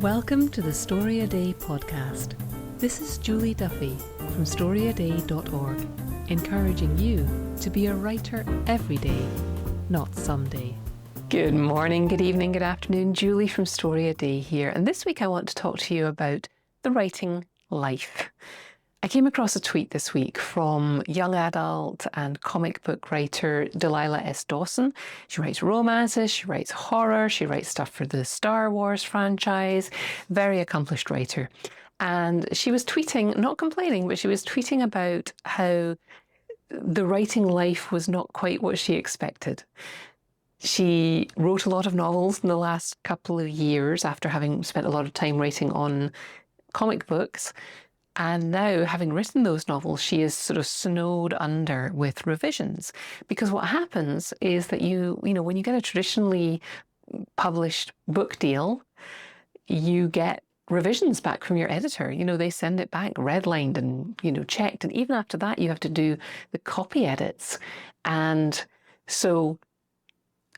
Welcome to the Story A Day podcast. This is Julie Duffy from storyaday.org, encouraging you to be a writer every day, not someday. Good morning, good evening, good afternoon. Julie from Story A Day here. And this week I want to talk to you about the writing life. I came across a tweet this week from young adult and comic book writer Delilah S. Dawson. She writes romances, she writes horror, she writes stuff for the Star Wars franchise. Very accomplished writer. And she was tweeting, not complaining, but she was tweeting about how the writing life was not quite what she expected. She wrote a lot of novels in the last couple of years after having spent a lot of time writing on comic books. And now, having written those novels, she is sort of snowed under with revisions. Because what happens is that when you get a traditionally published book deal, you get revisions back from your editor. They send it back redlined and, checked. And even after that, you have to do the copy edits. And so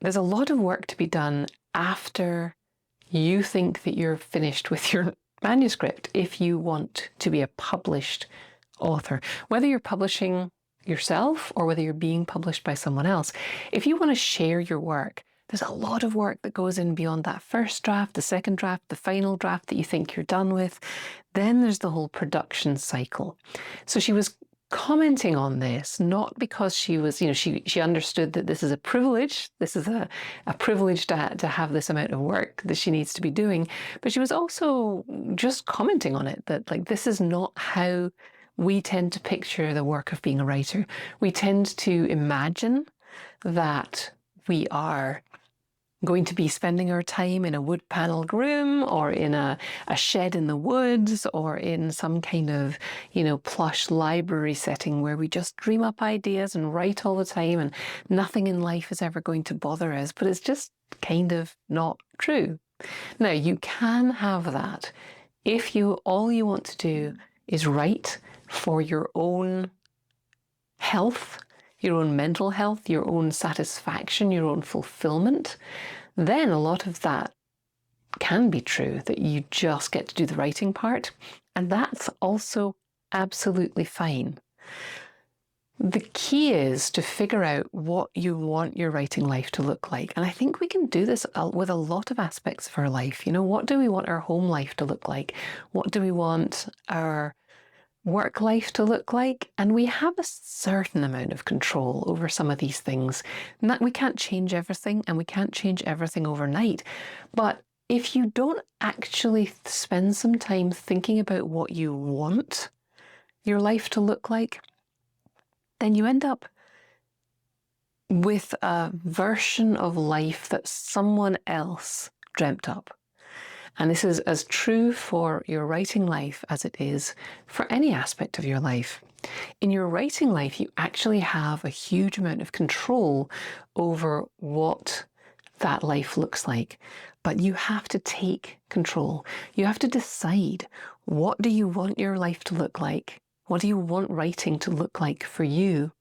there's a lot of work to be done after you think that you're finished with your manuscript if you want to be a published author. Whether you're publishing yourself or whether you're being published by someone else, if you want to share your work, there's a lot of work that goes in beyond that first draft, the second draft, the final draft that you think you're done with. Then there's the whole production cycle. So she was commenting on this, not because she was, she understood that this is a privilege. This is a privilege to have this amount of work that she needs to be doing. But she was also just commenting on it, that this is not how we tend to picture the work of being a writer. We tend to imagine that we are going to be spending our time in a wood-paneled room or in a shed in the woods or in some kind of, plush library setting where we just dream up ideas and write all the time and nothing in life is ever going to bother us. But it's just kind of not true. Now, you can have that if all you want to do is write for your own health, your own mental health, your own satisfaction, your own fulfillment. Then a lot of that can be true, that you just get to do the writing part. And that's also absolutely fine. The key is to figure out what you want your writing life to look like. And I think we can do this with a lot of aspects of our life. What do we want our home life to look like? What do we want our work life to look like? And we have a certain amount of control over some of these things. We can't change everything, and we can't change everything overnight. But if you don't actually spend some time thinking about what you want your life to look like, then you end up with a version of life that someone else dreamt up. And this is as true for your writing life as it is for any aspect of your life. In your writing life, you actually have a huge amount of control over what that life looks like. But you have to take control. You have to decide, what do you want your life to look like? What do you want writing to look like for you?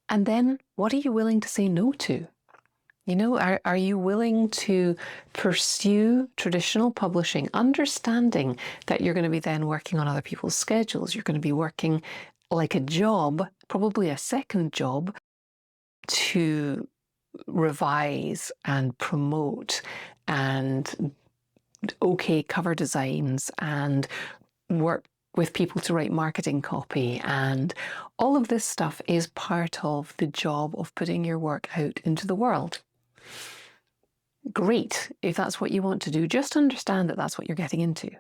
And then what are you willing to say no to? Are you willing to pursue traditional publishing, understanding that you're going to be then working on other people's schedules? You're going to be working like a job, probably a second job, to revise and promote and cover designs and work with people to write marketing copy. And all of this stuff is part of the job of putting your work out into the world. Great, if that's what you want to do. Just understand that that's what you're getting into.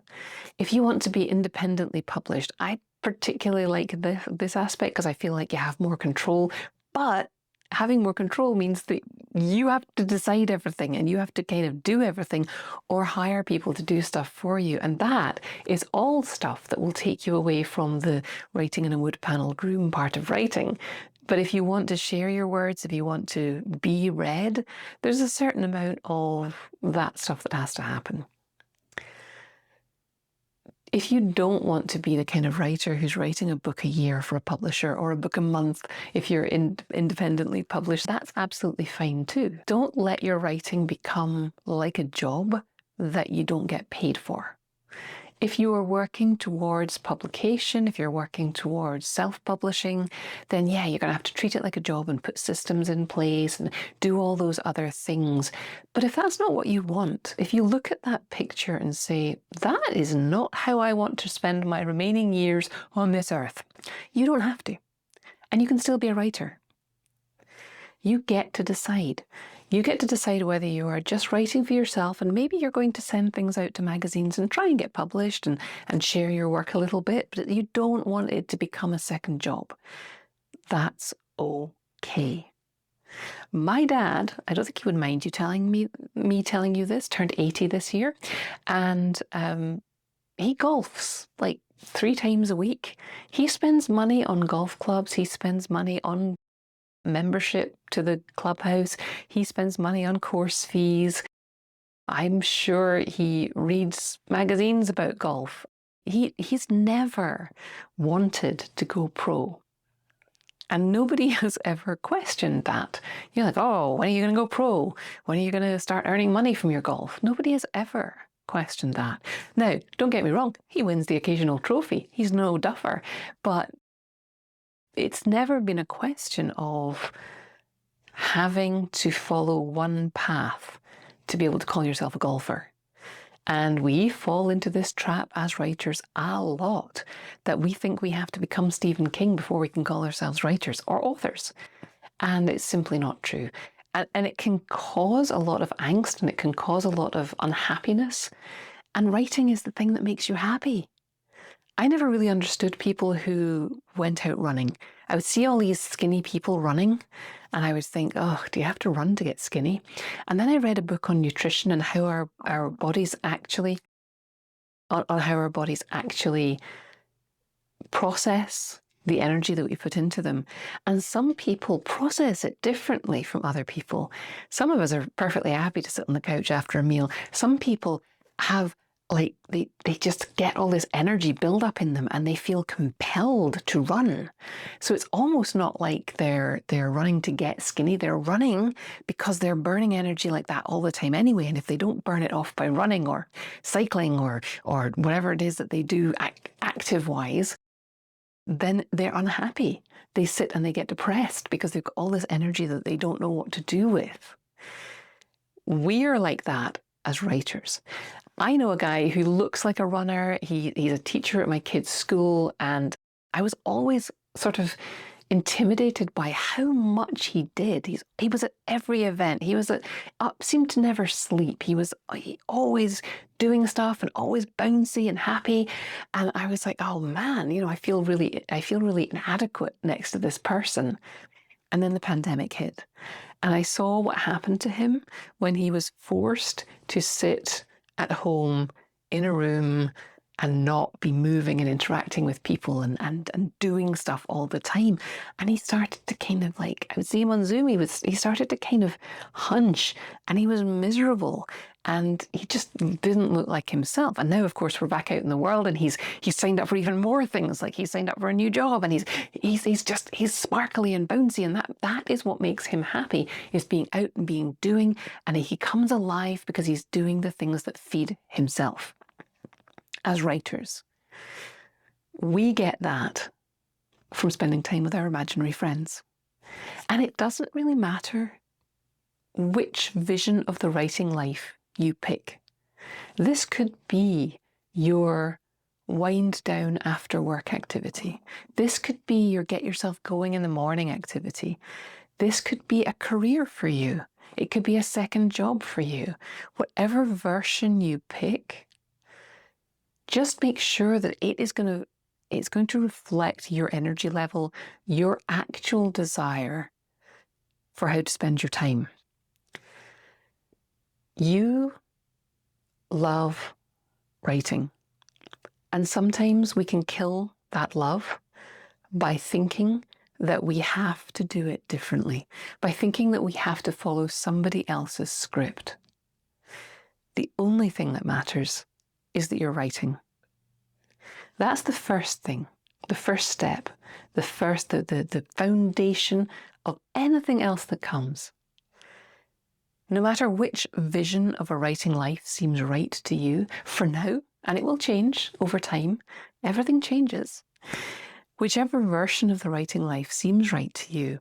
If you want to be independently published, I particularly like this aspect because I feel like you have more control. But having more control means that you have to decide everything and you have to kind of do everything or hire people to do stuff for you. And that is all stuff that will take you away from the writing in a wood-paneled room part of writing. But if you want to share your words, if you want to be read, there's a certain amount of that stuff that has to happen. If you don't want to be the kind of writer who's writing a book a year for a publisher or a book a month if you're independently published, that's absolutely fine too. Don't let your writing become like a job that you don't get paid for. If you are working towards publication, if you're working towards self-publishing, then yeah, you're going to have to treat it like a job and put systems in place and do all those other things. But if that's not what you want, if you look at that picture and say, that is not how I want to spend my remaining years on this earth, you don't have to. And you can still be a writer. You get to decide. You get to decide whether you are just writing for yourself, and maybe you're going to send things out to magazines and try and get published and share your work a little bit, but you don't want it to become a second job. That's okay. My dad, I don't think he would mind you telling me telling you this, turned 80 this year, and he golfs like 3 times a week. He spends money on golf clubs. He spends money on membership to the clubhouse. He spends money on course fees. I'm sure he reads magazines about golf. He's never wanted to go pro. And nobody has ever questioned that. You're like, oh, when are you going to go pro? When are you going to start earning money from your golf? Nobody has ever questioned that. Now, don't get me wrong, he wins the occasional trophy. He's no duffer. But it's never been a question of having to follow one path to be able to call yourself a golfer. And we fall into this trap as writers a lot, that we think we have to become Stephen King before we can call ourselves writers or authors. And it's simply not true. And it can cause a lot of angst, and it can cause a lot of unhappiness. And writing is the thing that makes you happy. I never really understood people who went out running. I would see all these skinny people running, and I would think, oh, do you have to run to get skinny? And then I read a book on nutrition and how our bodies actually, on how our bodies actually process the energy that we put into them. And some people process it differently from other people. Some of us are perfectly happy to sit on the couch after a meal. Some people have they just get all this energy build up in them, and they feel compelled to run. So it's almost not like they're running to get skinny. They're running because they're burning energy like that all the time anyway. And if they don't burn it off by running or cycling or whatever it is that they do active wise, then they're unhappy. They sit and they get depressed because they've got all this energy that they don't know what to do with. We're like that as writers. I know a guy who looks like a runner. He's a teacher at my kid's school, and I was always sort of intimidated by how much he did. He was at every event. He was seemed to never sleep. He always doing stuff and always bouncy and happy. And I was like, oh man, I feel really inadequate next to this person. And then the pandemic hit, and I saw what happened to him when he was forced to sit at home in a room and not be moving and interacting with people and doing stuff all the time. And he started to kind of I would see him on Zoom, he started to kind of hunch, and he was miserable, and he just didn't look like himself. And now, of course, we're back out in the world, and he's signed up for even more things. Like, he's signed up for a new job, and he's sparkly and bouncy, and that is what makes him happy, is being out and doing, and he comes alive because he's doing the things that feed himself. As writers, we get that from spending time with our imaginary friends. And it doesn't really matter which vision of the writing life you pick. This could be your wind down after work activity. This could be your get yourself going in the morning activity. This could be a career for you. It could be a second job for you. Whatever version you pick, just make sure that it's going to reflect your energy level, your actual desire for how to spend your time. You love writing, and sometimes we can kill that love by thinking that we have to do it differently, by thinking that we have to follow somebody else's script. The only thing that matters is that you're writing. That's the first thing, the first step, the foundation of anything else that comes. No matter which vision of a writing life seems right to you for now, and it will change over time, everything changes. Whichever version of the writing life seems right to you,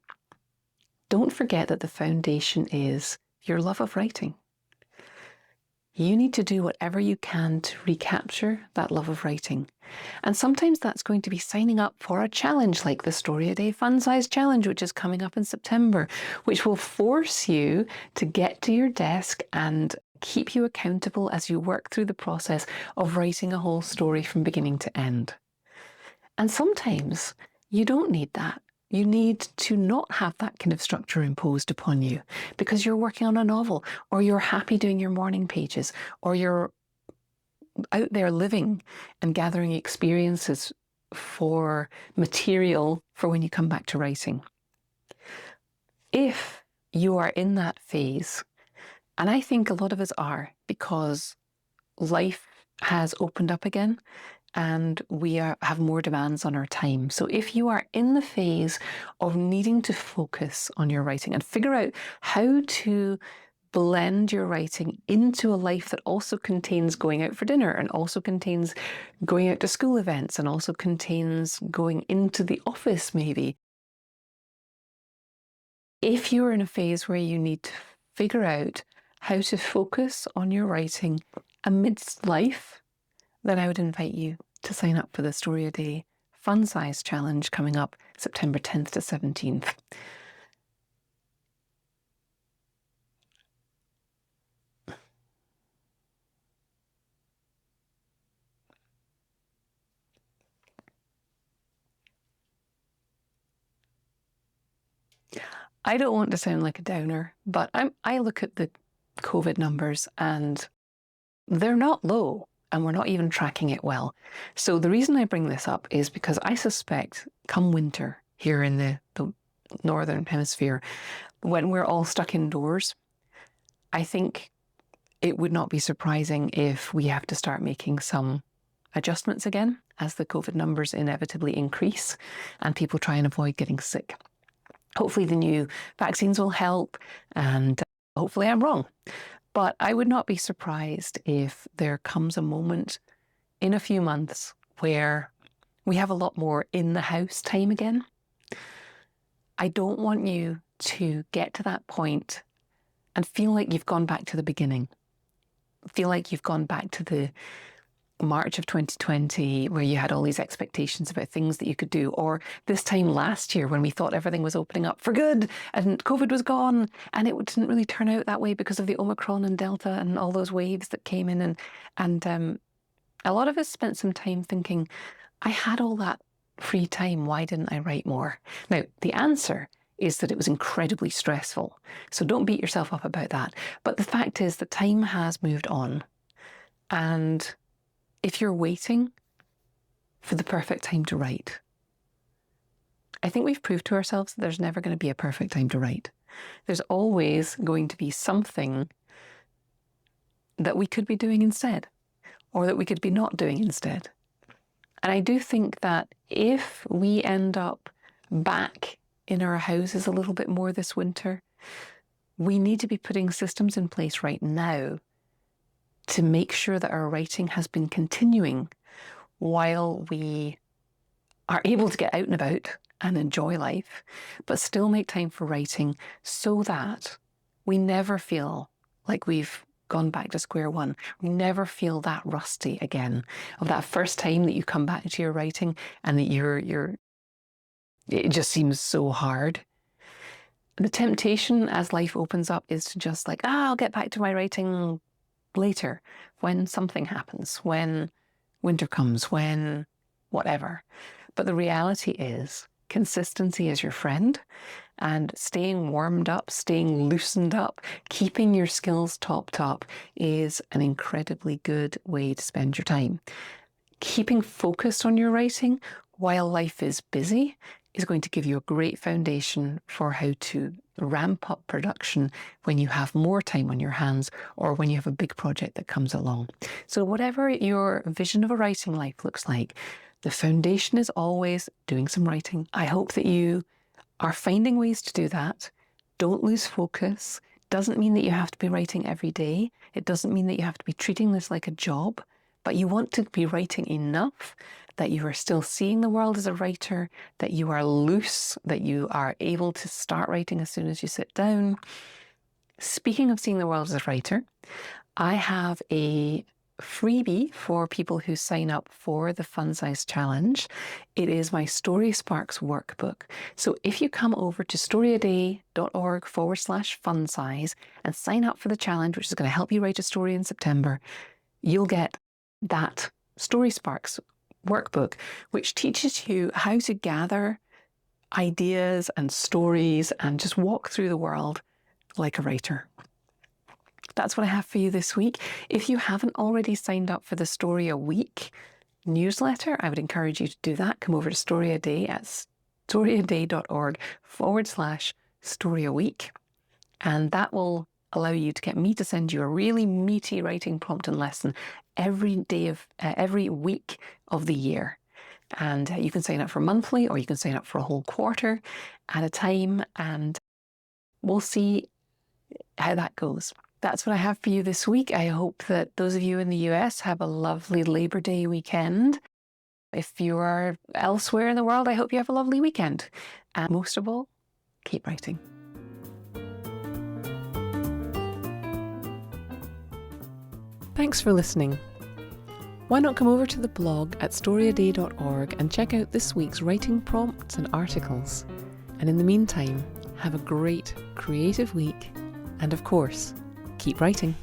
don't forget that the foundation is your love of writing. You need to do whatever you can to recapture that love of writing. And sometimes that's going to be signing up for a challenge like the Story a Day Fun Size Challenge, which is coming up in September, which will force you to get to your desk and keep you accountable as you work through the process of writing a whole story from beginning to end. And sometimes you don't need that. You need to not have that kind of structure imposed upon you because you're working on a novel, or you're happy doing your morning pages, or you're out there living and gathering experiences for material for when you come back to writing. If you are in that phase, and I think a lot of us are, because life has opened up again and we have more demands on our time. So if you are in the phase of needing to focus on your writing and figure out how to blend your writing into a life that also contains going out for dinner, and also contains going out to school events, and also contains going into the office maybe. If you're in a phase where you need to figure out how to focus on your writing amidst life, then I would invite you to sign up for the Story a Day Fun Size Challenge coming up September 10th to 17th. I don't want to sound like a downer, but I look at the COVID numbers and they're not low, and we're not even tracking it well. So the reason I bring this up is because I suspect come winter here in the Northern Hemisphere, when we're all stuck indoors, I think it would not be surprising if we have to start making some adjustments again as the COVID numbers inevitably increase and people try and avoid getting sick. Hopefully the new vaccines will help, and hopefully I'm wrong. But I would not be surprised if there comes a moment in a few months where we have a lot more in the house time again. I don't want you to get to that point and feel like you've gone back to the beginning. Feel like you've gone back to the March of 2020, where you had all these expectations about things that you could do, or this time last year when we thought everything was opening up for good and COVID was gone, and it didn't really turn out that way because of the Omicron and Delta and all those waves that came in. And a lot of us spent some time thinking, I had all that free time, why didn't I write more? Now, the answer is that it was incredibly stressful. So don't beat yourself up about that. But the fact is that time has moved on. And if you're waiting for the perfect time to write, I think we've proved to ourselves that there's never going to be a perfect time to write. There's always going to be something that we could be doing instead, or that we could be not doing instead. And I do think that if we end up back in our houses a little bit more this winter, we need to be putting systems in place right now to make sure that our writing has been continuing while we are able to get out and about and enjoy life, but still make time for writing, so that we never feel like we've gone back to square one. We never feel that rusty again of that first time that you come back to your writing and that it just seems so hard. The temptation as life opens up is to just like, I'll get back to my writing later, when something happens, when winter comes, when whatever. But the reality is consistency is your friend, and staying warmed up, staying loosened up, keeping your skills topped up is an incredibly good way to spend your time. Keeping focused on your writing while life is busy is going to give you a great foundation for how to ramp up production when you have more time on your hands, or when you have a big project that comes along. So whatever your vision of a writing life looks like, the foundation is always doing some writing. I hope that you are finding ways to do that. Don't lose focus. doesn't mean that you have to be writing every day. It doesn't mean that you have to be treating this like a job, but you want to be writing enough that you are still seeing the world as a writer, that you are loose, that you are able to start writing as soon as you sit down. Speaking of seeing the world as a writer, I have a freebie for people who sign up for the Fun Size Challenge. It is my Story Sparks workbook. So if you come over to storyaday.org/funsize and sign up for the challenge, which is going to help you write a story in September, you'll get that Story Sparks workbook, which teaches you how to gather ideas and stories and just walk through the world like a writer. That's what I have for you this week. If you haven't already signed up for the Story a Week newsletter, I would encourage you to do that. Come over to Story a Day at storyaday.org/Story a Week. And that will allow you to get me to send you a really meaty writing prompt and lesson every week of the year. And you can sign up for monthly, or you can sign up for a whole quarter at a time, and we'll see how that goes. That's what I have for you this week. I hope that those of you in the US have a lovely Labor Day weekend. If you are elsewhere in the world, I hope you have a lovely weekend. And most of all, keep writing. Thanks for listening. Why not come over to the blog at storyaday.org and check out this week's writing prompts and articles. And in the meantime, have a great creative week, and of course, keep writing.